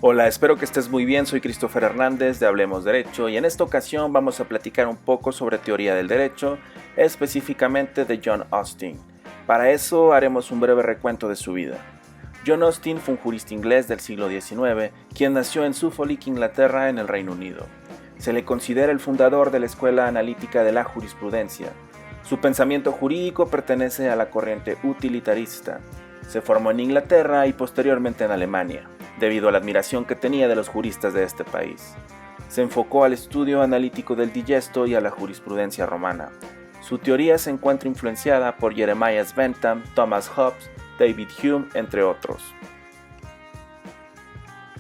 Hola, espero que estés muy bien, soy Christopher Hernández de Hablemos Derecho y en esta ocasión vamos a platicar un poco sobre teoría del derecho, específicamente de John Austin. Para eso haremos un breve recuento de su vida. John Austin fue un jurista inglés del siglo XIX, quien nació en Suffolk, Inglaterra, en el Reino Unido. Se le considera el fundador de la Escuela Analítica de la Jurisprudencia. Su pensamiento jurídico pertenece a la corriente utilitarista. Se formó en Inglaterra y posteriormente en Alemania, debido a la admiración que tenía de los juristas de este país. Se enfocó al estudio analítico del digesto y a la jurisprudencia romana. Su teoría se encuentra influenciada por Jeremiah Bentham, Thomas Hobbes, David Hume, entre otros.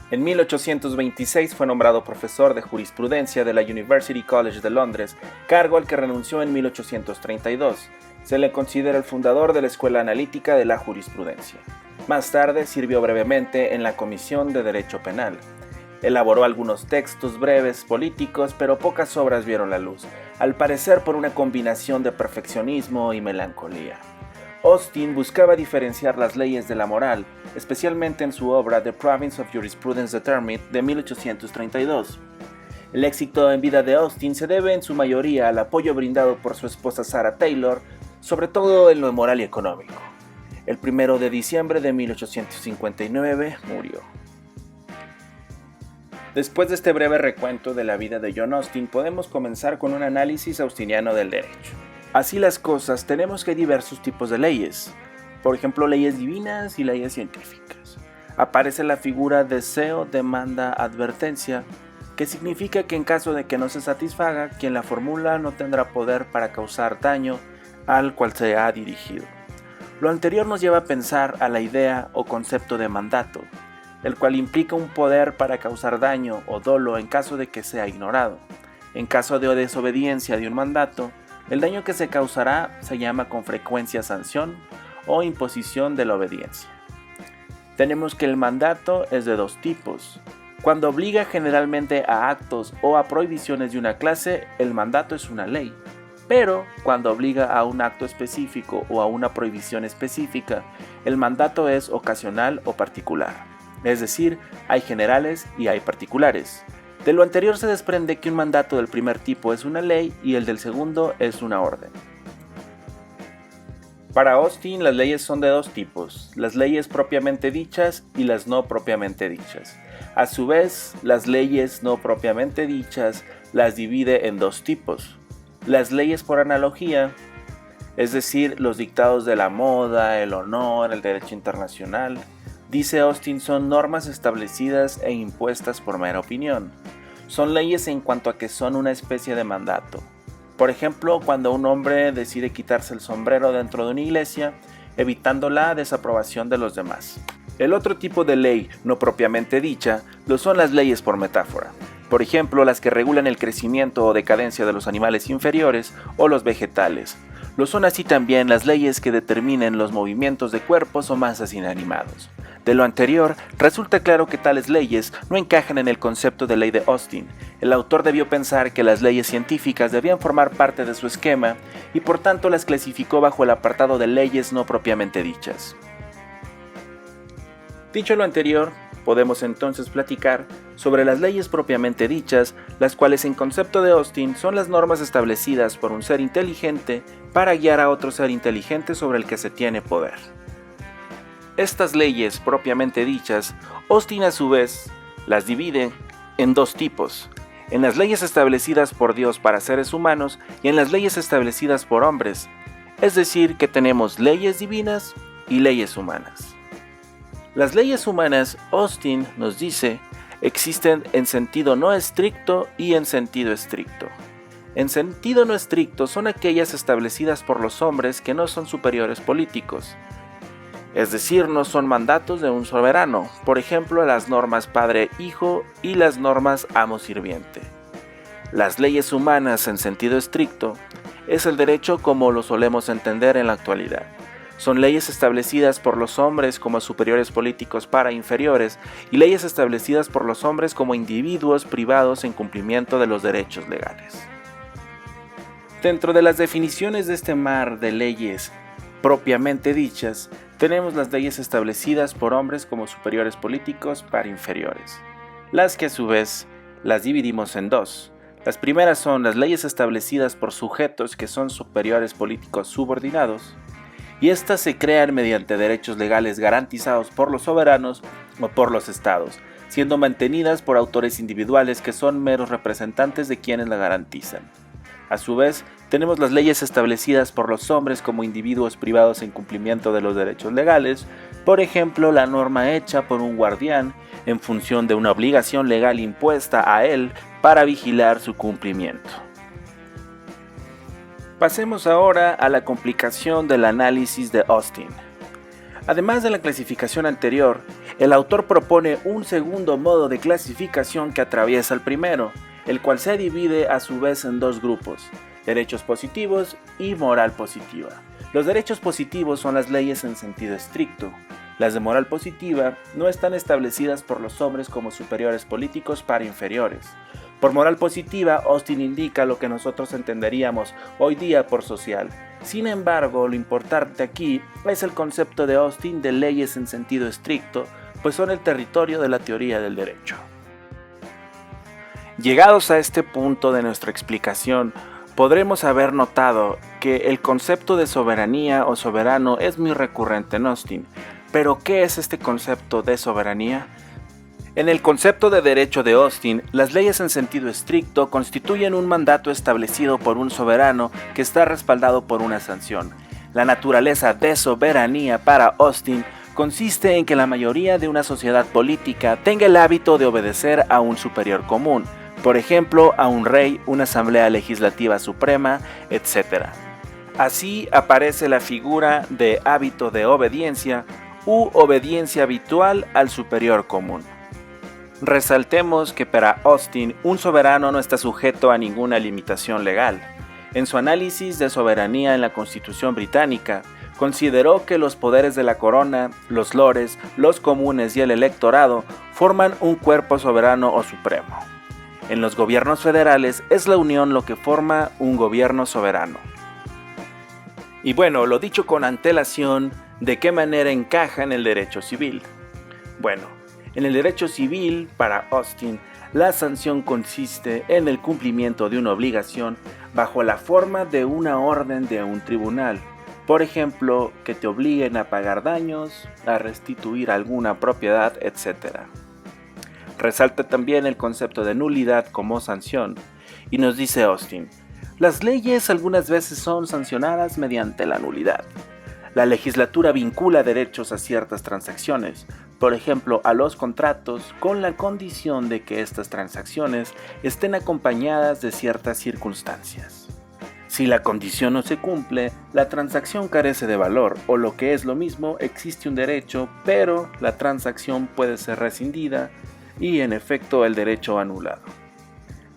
En 1826 fue nombrado profesor de jurisprudencia de la University College de Londres, cargo al que renunció en 1832. Se le considera el fundador de la Escuela Analítica de la Jurisprudencia. Más tarde sirvió brevemente en la Comisión de Derecho Penal. Elaboró algunos textos breves políticos, pero pocas obras vieron la luz, al parecer por una combinación de perfeccionismo y melancolía. Austin buscaba diferenciar las leyes de la moral, especialmente en su obra The Province of Jurisprudence Determined de 1832. El éxito en vida de Austin se debe en su mayoría al apoyo brindado por su esposa Sarah Taylor, sobre todo en lo moral y económico. El 1 de diciembre de 1859 murió. Después de este breve recuento de la vida de John Austin, podemos comenzar con un análisis austiniano del derecho. Así las cosas, tenemos que hay diversos tipos de leyes, por ejemplo leyes divinas y leyes científicas. Aparece la figura deseo, demanda, advertencia, que significa que en caso de que no se satisfaga, quien la formula no tendrá poder para causar daño al cual se ha dirigido. Lo anterior nos lleva a pensar a la idea o concepto de mandato, el cual implica un poder para causar daño o dolo en caso de que sea ignorado. En caso de desobediencia de un mandato, el daño que se causará se llama con frecuencia sanción o imposición de la obediencia. Tenemos que el mandato es de dos tipos. Cuando obliga generalmente a actos o a prohibiciones de una clase, el mandato es una ley. Pero cuando obliga a un acto específico o a una prohibición específica, el mandato es ocasional o particular. Es decir, hay generales y hay particulares. De lo anterior se desprende que un mandato del primer tipo es una ley y el del segundo es una orden. Para Austin, las leyes son de dos tipos, las leyes propiamente dichas y las no propiamente dichas. A su vez, las leyes no propiamente dichas las divide en dos tipos. Las leyes por analogía, es decir, los dictados de la moda, el honor, el derecho internacional, dice Austin, son normas establecidas e impuestas por mera opinión. Son leyes en cuanto a que son una especie de mandato. Por ejemplo, cuando un hombre decide quitarse el sombrero dentro de una iglesia, evitando la desaprobación de los demás. El otro tipo de ley no propiamente dicha lo son las leyes por metáfora. Por ejemplo, las que regulan el crecimiento o decadencia de los animales inferiores o los vegetales. Lo son así también las leyes que determinen los movimientos de cuerpos o masas inanimados. De lo anterior, resulta claro que tales leyes no encajan en el concepto de ley de Austin. El autor debió pensar que las leyes científicas debían formar parte de su esquema y por tanto las clasificó bajo el apartado de leyes no propiamente dichas. Dicho lo anterior, podemos entonces platicar sobre las leyes propiamente dichas, las cuales en concepto de Austin son las normas establecidas por un ser inteligente para guiar a otro ser inteligente sobre el que se tiene poder. Estas leyes propiamente dichas, Austin a su vez las divide en dos tipos, en las leyes establecidas por Dios para seres humanos y en las leyes establecidas por hombres, es decir, que tenemos leyes divinas y leyes humanas. Las leyes humanas, Austin nos dice, existen en sentido no estricto y en sentido estricto. En sentido no estricto son aquellas establecidas por los hombres que no son superiores políticos. Es decir, no son mandatos de un soberano, por ejemplo las normas padre-hijo y las normas amo-sirviente. Las leyes humanas en sentido estricto es el derecho como lo solemos entender en la actualidad. Son leyes establecidas por los hombres como superiores políticos para inferiores y leyes establecidas por los hombres como individuos privados en cumplimiento de los derechos legales. Dentro de las definiciones de este mar de leyes propiamente dichas, tenemos las leyes establecidas por hombres como superiores políticos para inferiores. las que a su vez las dividimos en dos. Las primeras son las leyes establecidas por sujetos que son superiores políticos subordinados, y estas se crean mediante derechos legales garantizados por los soberanos o por los estados, siendo mantenidas por autores individuales que son meros representantes de quienes la garantizan. A su vez, tenemos las leyes establecidas por los hombres como individuos privados en cumplimiento de los derechos legales, por ejemplo, la norma hecha por un guardián en función de una obligación legal impuesta a él para vigilar su cumplimiento. Pasemos ahora a la complicación del análisis de Austin. Además de la clasificación anterior, el autor propone un segundo modo de clasificación que atraviesa el primero, el cual se divide a su vez en dos grupos: derechos positivos y moral positiva. Los derechos positivos son las leyes en sentido estricto. Las de moral positiva no están establecidas por los hombres como superiores políticos para inferiores. Por moral positiva, Austin indica lo que nosotros entenderíamos hoy día por social. Sin embargo, lo importante aquí es el concepto de Austin de leyes en sentido estricto, pues son el territorio de la teoría del derecho. Llegados a este punto de nuestra explicación, podremos haber notado que el concepto de soberanía o soberano es muy recurrente en Austin. ¿Pero qué es este concepto de soberanía? En el concepto de derecho de Austin, las leyes en sentido estricto constituyen un mandato establecido por un soberano que está respaldado por una sanción. La naturaleza de soberanía para Austin consiste en que la mayoría de una sociedad política tenga el hábito de obedecer a un superior común, por ejemplo, a un rey, una asamblea legislativa suprema, etc. Así aparece la figura de hábito de obediencia u obediencia habitual al superior común. Resaltemos que para Austin, un soberano no está sujeto a ninguna limitación legal. En su análisis de soberanía en la Constitución británica, consideró que los poderes de la corona, los lores, los comunes y el electorado forman un cuerpo soberano o supremo. En los gobiernos federales es la unión lo que forma un gobierno soberano. Y bueno, lo dicho con antelación, ¿de qué manera encaja en el derecho civil? Bueno, en el derecho civil, para Austin, la sanción consiste en el cumplimiento de una obligación bajo la forma de una orden de un tribunal. Por ejemplo, que te obliguen a pagar daños, a restituir alguna propiedad, etc. Resalta también el concepto de nulidad como sanción, y nos dice Austin: las leyes algunas veces son sancionadas mediante la nulidad. La legislatura vincula derechos a ciertas transacciones, por ejemplo a los contratos, con la condición de que estas transacciones estén acompañadas de ciertas circunstancias. Si la condición no se cumple, la transacción carece de valor, o lo que es lo mismo, existe un derecho, pero la transacción puede ser rescindida y en efecto el derecho anulado.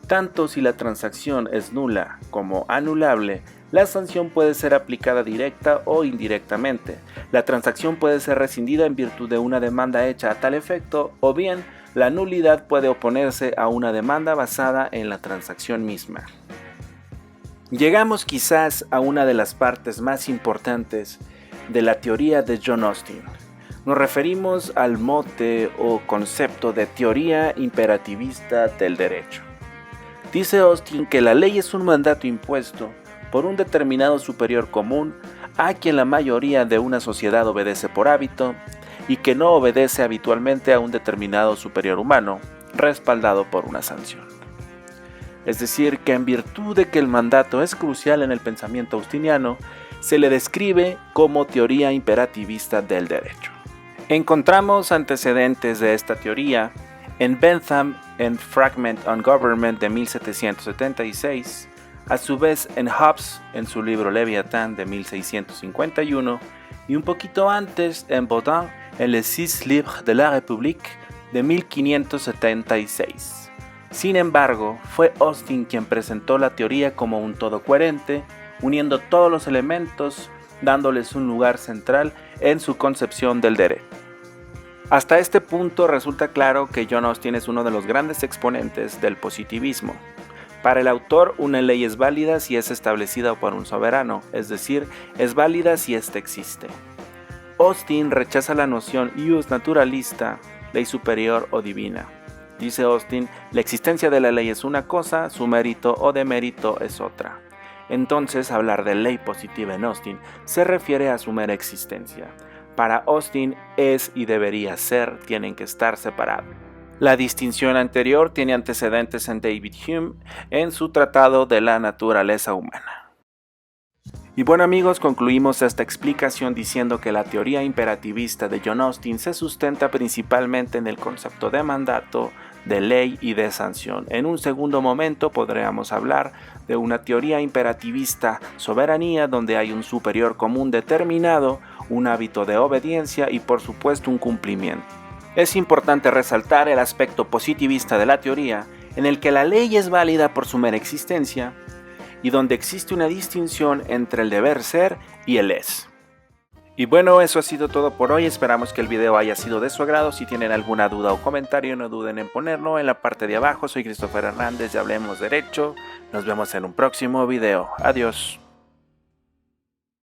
Tanto si la transacción es nula como anulable, la sanción puede ser aplicada directa o indirectamente. La transacción puede ser rescindida en virtud de una demanda hecha a tal efecto, o bien la nulidad puede oponerse a una demanda basada en la transacción misma. Llegamos quizás a una de las partes más importantes de la teoría de John Austin. Nos referimos al mote o concepto de teoría imperativista del derecho. Dice Austin que la ley es un mandato impuesto por un determinado superior común a quien la mayoría de una sociedad obedece por hábito y que no obedece habitualmente a un determinado superior humano, respaldado por una sanción. Es decir, que en virtud de que el mandato es crucial en el pensamiento austiniano, se le describe como teoría imperativista del derecho. Encontramos antecedentes de esta teoría en Bentham en Fragment on Government de 1776, a su vez en Hobbes en su libro Leviatán de 1651 y un poquito antes en Baudin en Les 6 Livres de la République de 1576. Sin embargo, fue Austin quien presentó la teoría como un todo coherente, uniendo todos los elementos, dándoles un lugar central en su concepción del derecho. Hasta este punto resulta claro que John Austin es uno de los grandes exponentes del positivismo. Para el autor, una ley es válida si es establecida por un soberano, es decir, es válida si ésta existe. Austin rechaza la noción ius naturalista, ley superior o divina. Dice Austin, la existencia de la ley es una cosa, su mérito o demérito es otra. Entonces, hablar de ley positiva en Austin se refiere a su mera existencia. Para Austin, es y debería ser, tienen que estar separados. La distinción anterior tiene antecedentes en David Hume en su Tratado de la Naturaleza Humana. Y bueno amigos, concluimos esta explicación diciendo que la teoría imperativista de John Austin se sustenta principalmente en el concepto de mandato, de ley y de sanción. En un segundo momento podríamos hablar de una teoría imperativista soberanía donde hay un superior común determinado, un hábito de obediencia y por supuesto un cumplimiento. Es importante resaltar el aspecto positivista de la teoría en el que la ley es válida por su mera existencia y donde existe una distinción entre el deber ser y el es. Y bueno, eso ha sido todo por hoy, esperamos que el video haya sido de su agrado. Si tienen alguna duda o comentario no duden en ponerlo en la parte de abajo. Soy Christopher Hernández de Hablemos Derecho, nos vemos en un próximo video, adiós.